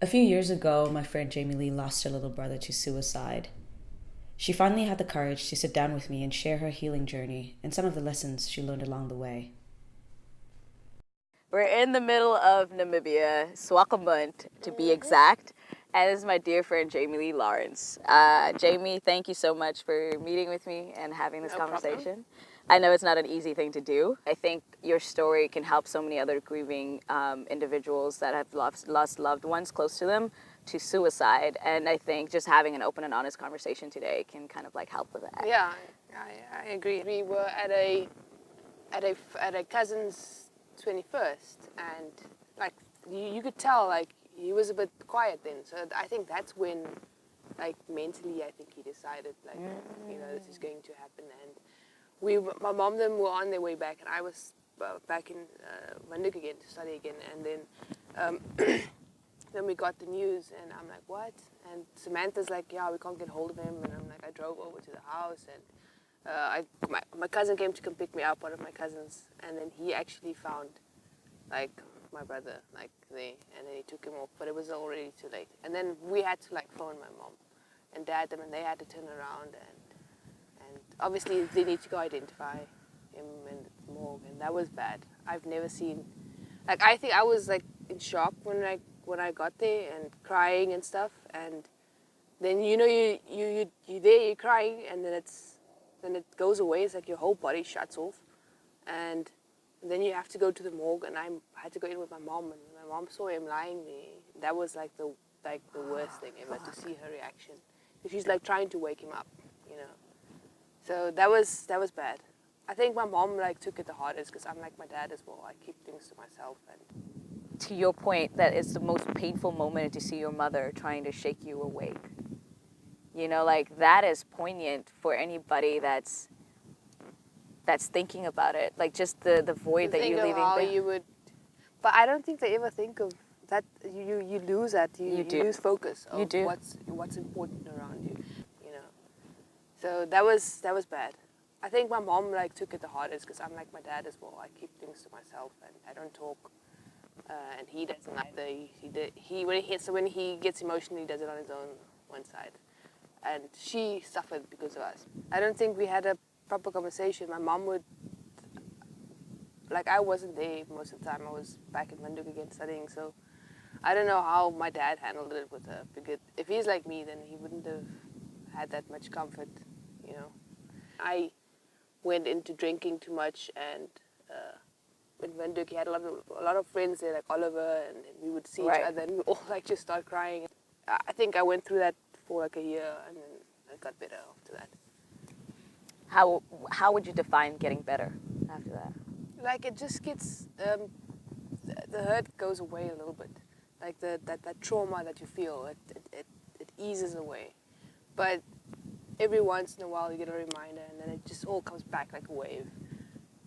A few years ago, my friend Jamie Lee lost her little brother to suicide. She finally had the courage to sit down with me and share her healing journey and some of the lessons she learned along the way. We're in the middle of Namibia, Swakopmund to be exact, and this is my dear friend Jamie Lee Lawrence. Jamie, thank you so much for meeting with me and having this conversation. I know it's not an easy thing to do. I think your story can help so many other grieving individuals that have lost loved ones close to them to suicide, and I think just having an open and honest conversation today can kind of like help with that. Yeah, I agree. We were at a cousin's 21st, and like you could tell like he was a bit quiet then. So I think that's when, like mentally, I think he decided like this is going to happen. And my mom and them were on their way back, and I was back in Windhoek again to study again, and then. Then we got the news, and I'm like, what? And Samantha's like, yeah, we can't get hold of him. And I'm like, I drove over to the house, and my cousin came to come pick me up, one of my cousins, and then he actually found, like, my brother, like, there, and then he took him off, but it was already too late. And then we had to, like, phone my mom and dad, and they had to turn around, and obviously they need to go identify him in the morgue, and that was bad. I've never seen, like, I think I was, like, in shock when I got there and crying and stuff, and then you're there, you're crying, and then it goes away. It's like your whole body shuts off, and then you have to go to the morgue, and I had to go in with my mom, and my mom saw him lying there. That was like the worst thing ever to see her reaction. She's like trying to wake him up, you know. So that was bad. I think my mom like took it the hardest because I'm like my dad as well. I keep things to myself. And to your point, that it's the most painful moment to see your mother trying to shake you awake. You know, like that is poignant for anybody that's thinking about it. Like just the void that you're leaving how behind. you would, but I don't think they ever think of that. You lose that. You lose focus of what's important around you. You know, so that was bad. I think my mom like took it the hardest because I'm like my dad as well. I keep things to myself and I don't talk. And he doesn't either. When he gets emotional, he does it on his own one side. And she suffered because of us. I don't think we had a proper conversation. My mom would, like I wasn't there most of the time. I was back in Windhoek again studying, so I don't know how my dad handled it with her. Because if he's like me, then he wouldn't have had that much comfort, you know. I went into drinking too much and in Windhoek, he had a lot of friends there, like Oliver, and we would see each other, and we all like just start crying. I think I went through that for like a year, and then it got better after that. How would you define getting better after that? Like it just gets the hurt goes away a little bit, like that trauma that you feel, it eases away, but every once in a while you get a reminder, and then it just all comes back like a wave.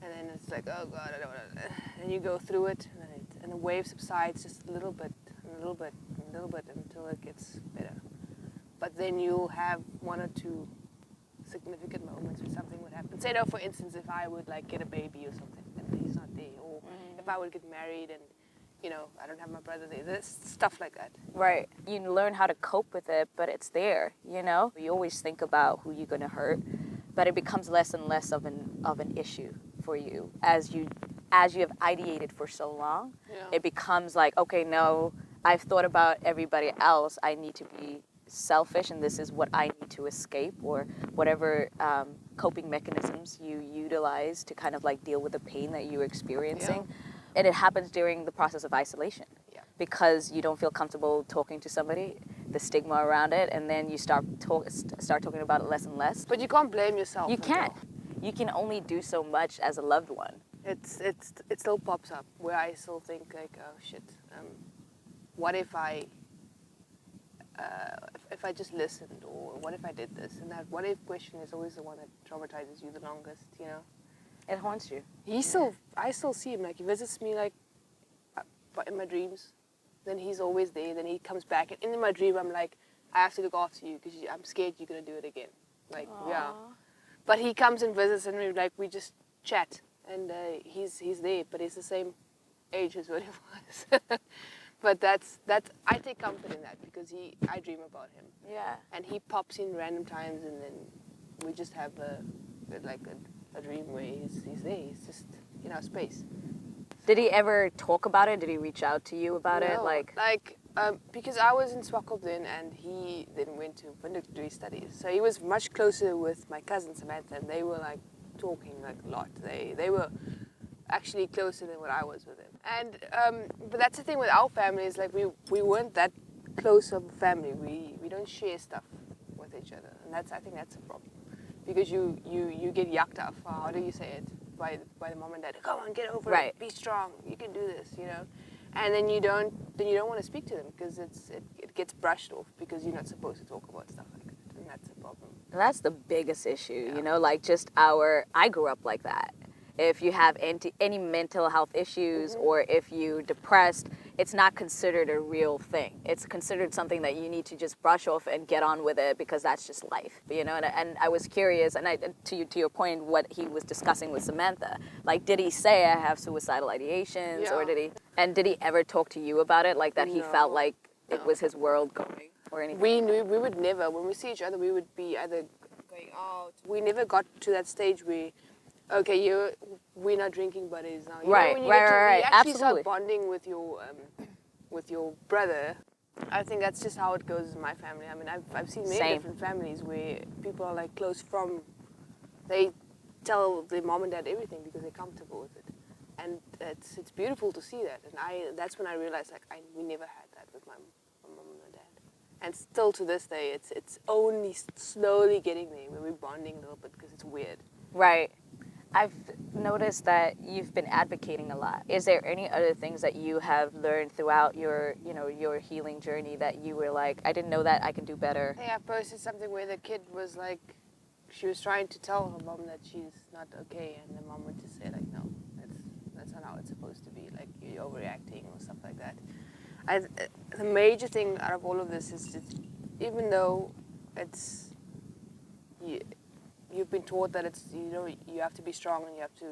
And then it's like, oh God, I don't want to. And you go through it, and the wave subsides just a little bit, and a little bit, and a little bit until it gets better. But then you'll have one or two significant moments where something would happen. Say, for instance, if I would like get a baby or something, and he's not there, or if I would get married and I don't have my brother there. There's stuff like that. Right. You learn how to cope with it, but it's there. You know. You always think about who you're gonna hurt, but it becomes less and less of an issue for you as you have ideated for so long. Yeah. It becomes like, okay, no, I've thought about everybody else. I need to be selfish, and this is what I need to escape, or whatever coping mechanisms you utilize to kind of like deal with the pain that you're experiencing. Yeah. And it happens during the process of isolation. Yeah. Because you don't feel comfortable talking to somebody, the stigma around it, and then you start talking about it less and less. But you can't blame yourself. You can't. You can only do so much as a loved one. It still pops up where I still think like, oh shit, what if I just listened, or what if I did this? And that what if question is always the one that traumatizes you the longest, you know. It haunts you. I still see him, like he visits me like in my dreams. Then he's always there. Then he comes back, and in my dream I'm like, I have to look after you because I'm scared you're gonna do it again. Like Aww. yeah. But he comes and visits, and we just chat, and he's there, but he's the same age as what he was. But that's I take comfort in that because I dream about him. Yeah. And he pops in random times, and then we just have a dream where he's there. He's just in our space. Did he ever talk about it? Did he reach out to you about it? No, because I was in Swakop then, and he then went to Windhoek studies. So he was much closer with my cousin Samantha, and they were like talking like a lot. They were actually closer than what I was with him. And but that's the thing with our family is like we weren't that close of a family. We don't share stuff with each other, and I think that's a problem because you get yucked up. How do you say it? By the mom and dad. Come on, get over it. Be strong. You can do this. You know. And then you don't want to speak to them because it gets brushed off because you're not supposed to talk about stuff like that, and that's a problem. That's the biggest issue, you know, like just I grew up like that. If you have any mental health issues or if you're depressed, it's not considered a real thing. It's considered something that you need to just brush off and get on with it because that's just life, you know. And I was curious, and to your point, what he was discussing with Samantha, like, did he say I have suicidal ideations, or did he ever talk to you about it, like that he felt like it was his world going or anything? We would never, when we see each other, we would be either going out. We never got to that stage where, okay, we're not drinking buddies now. You know, when you actually start bonding with your brother. I think that's just how it goes in my family. I mean, I've seen many different families where people are like close from, they tell their mom and dad everything because they're comfortable with it, and it's beautiful to see that. And that's when I realized like we never had that with my mom and my dad, and still to this day it's only slowly getting there where we're bonding a little bit because it's weird. Right. I've noticed that you've been advocating a lot. Is there any other things that you have learned throughout your healing journey that you were like, I didn't know that, I can do better? Yeah, I posted something where the kid was like, she was trying to tell her mom that she's not okay, and the mom would just say like, no, that's not how it's supposed to be. Like you're overreacting or stuff like that. The major thing out of all of this is just, even though it's you've been taught that it's you have to be strong and you have to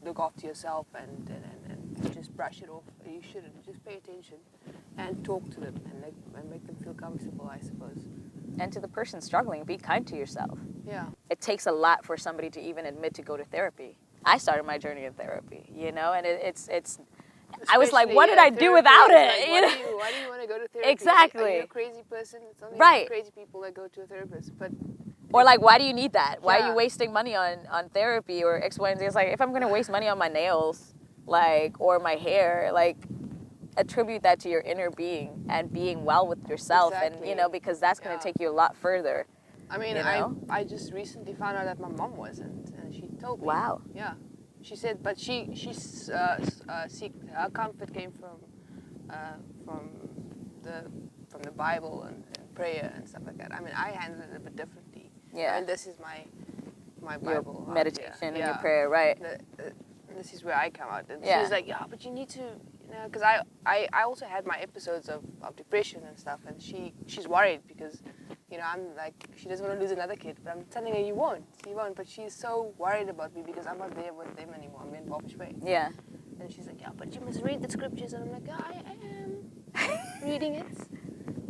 look after yourself and just brush it off. You shouldn't. Just pay attention and talk to them and make them feel comfortable, I suppose. And to the person struggling, be kind to yourself. Yeah. It takes a lot for somebody to even admit to go to therapy. I started my journey in therapy, you know, and it's. I was like, what did I do without it? Like, why do you want to go to therapy? Exactly. Are you a crazy person? It's only crazy people that go to a therapist. But or like, why do you need that? Why are you wasting money on therapy or X, Y, and Z? It's like, if I'm going to waste money on my nails, like, or my hair, like, attribute that to your inner being and being well with yourself. Exactly. And, because that's going to take you a lot further. I mean, I just recently found out that my mom wasn't, and she told me. Wow. Yeah. She said, but she's her comfort came from the Bible and prayer and stuff like that. I mean, I handle it a bit differently. Yeah. And this is my Bible. Your meditation and your prayer, right? This is where I come out. And Yeah. she's like, yeah, but you need to, because I also had my episodes of depression and stuff, and she's worried because, I'm like, she doesn't want to lose another kid, but I'm telling her you won't, but she's so worried about me because I'm not there with them anymore. I'm in Bob's way. Yeah. And she's like, yeah, but you must read the scriptures, and I'm like, yeah, I am reading it,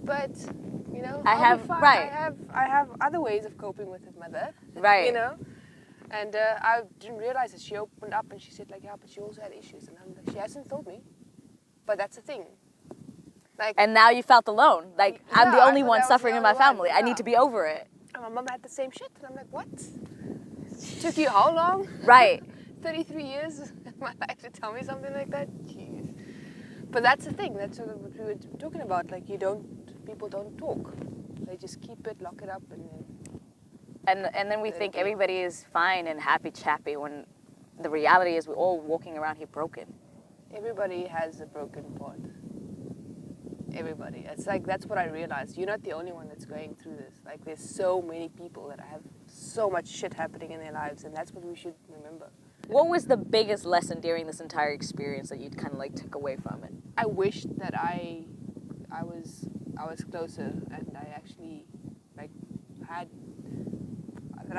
but I have other ways of coping with it, mother. Right. And I didn't realize that she opened up and she said like, yeah, but she also had issues, and I'm like, she hasn't told me, but that's the thing. Like, and now you felt alone. Like, I'm the only one suffering in my family. Yeah. I need to be over it. And my mom had the same shit, and I'm like, what? Took you how long? Right. 33 years of my life to tell me something like that? Jeez. But that's the thing. That's what we were talking about. Like, people don't talk. They just keep it, lock it up, and then we think everybody is fine and happy chappy when the reality is we're all walking around here broken. Everybody has a broken part. Everybody. It's like, that's what I realized. You're not the only one that's going through this. Like, there's so many people that have so much shit happening in their lives, and that's what we should remember. What was the biggest lesson during this entire experience that you kind of like took away from it? I wish that I was closer, and I actually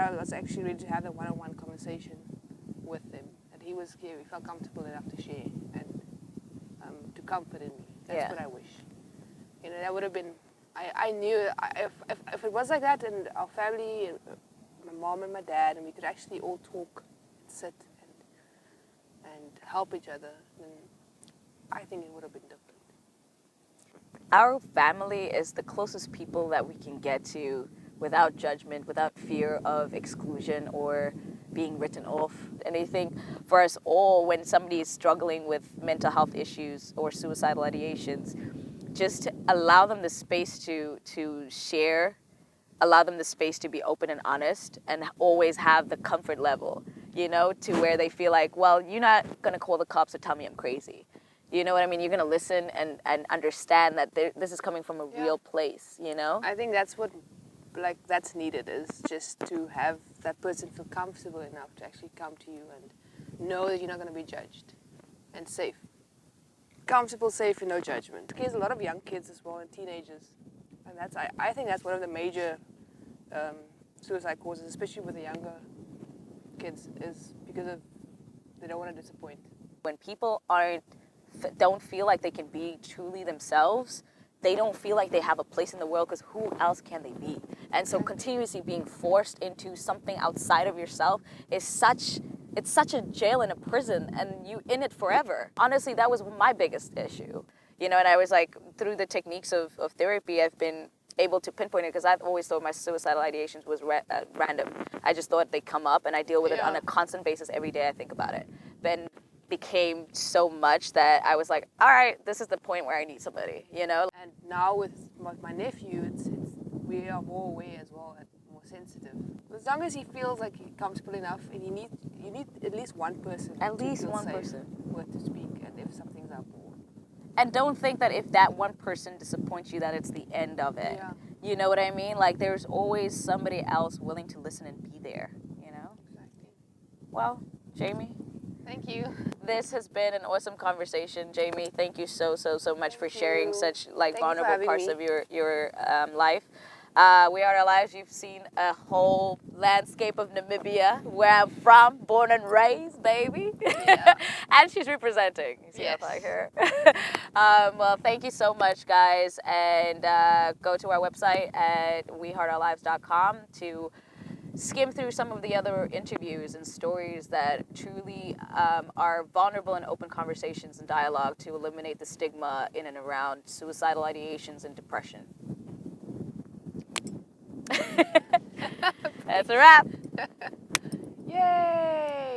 I was actually ready to have a one-on-one conversation with him, and he felt comfortable enough to share and to comfort in me. That's Yeah. what I wish. You know, that would have been. I knew if it was like that, and our family, my mom and my dad, and we could actually all talk, and sit, and help each other, then I think it would have been different. Our family is the closest people that we can get to without judgment, without fear of exclusion or being written off. And I think for us all, when somebody is struggling with mental health issues or suicidal ideations, just allow them the space to share, allow them the space to be open and honest, and always have the comfort level, you know, to where they feel like, well, you're not going to call the cops or tell me I'm crazy. You know what I mean? You're going to listen and understand that this is coming from a real place, you know? I think that's what, like, that's needed, is just to have that person feel comfortable enough to actually come to you and know that you're not going to be judged, and safe. Comfortable, safe, and no judgment. There's a lot of young kids as well, and teenagers. And that's I think that's one of the major suicide causes, especially with the younger kids, is because of they don't want to disappoint. When people don't feel like they can be truly themselves, they don't feel like they have a place in the world, because who else can they be? And so continuously being forced into something outside of yourself is such a jail and a prison, and you in it forever. Honestly, that was my biggest issue. You know, and I was like, through the techniques of therapy, I've been able to pinpoint it, because I've always thought my suicidal ideations was random. I just thought they'd come up, and I deal with it on a constant basis every day. I think about it. Then became so much that I was like, all right, this is the point where I need somebody, you know? And now with my nephew, it's we are more aware as well and more sensitive. As long as he feels like he's comfortable enough, and you need at least one person. At least feel one safe person. with to speak, and if something's up. And don't think that if that one person disappoints you, that it's the end of it. Yeah. You know what I mean? Like, there's always somebody else willing to listen and be there, you know? Exactly. Well, Jamie, Thank you. this has been an awesome conversation. Jamie, thank you so much for sharing you. such like Thank you for vulnerable having parts me. of your life. We Are Our Lives. You've seen a whole landscape of Namibia, where I'm from, born and raised, baby. Yeah. And she's representing. You see Yes. how I hear? Well, thank you so much, guys. And go to our website at weheartourlives.com to skim through some of the other interviews and stories that truly are vulnerable and open conversations and dialogue to eliminate the stigma in and around suicidal ideations and depression. That's a wrap. Yay!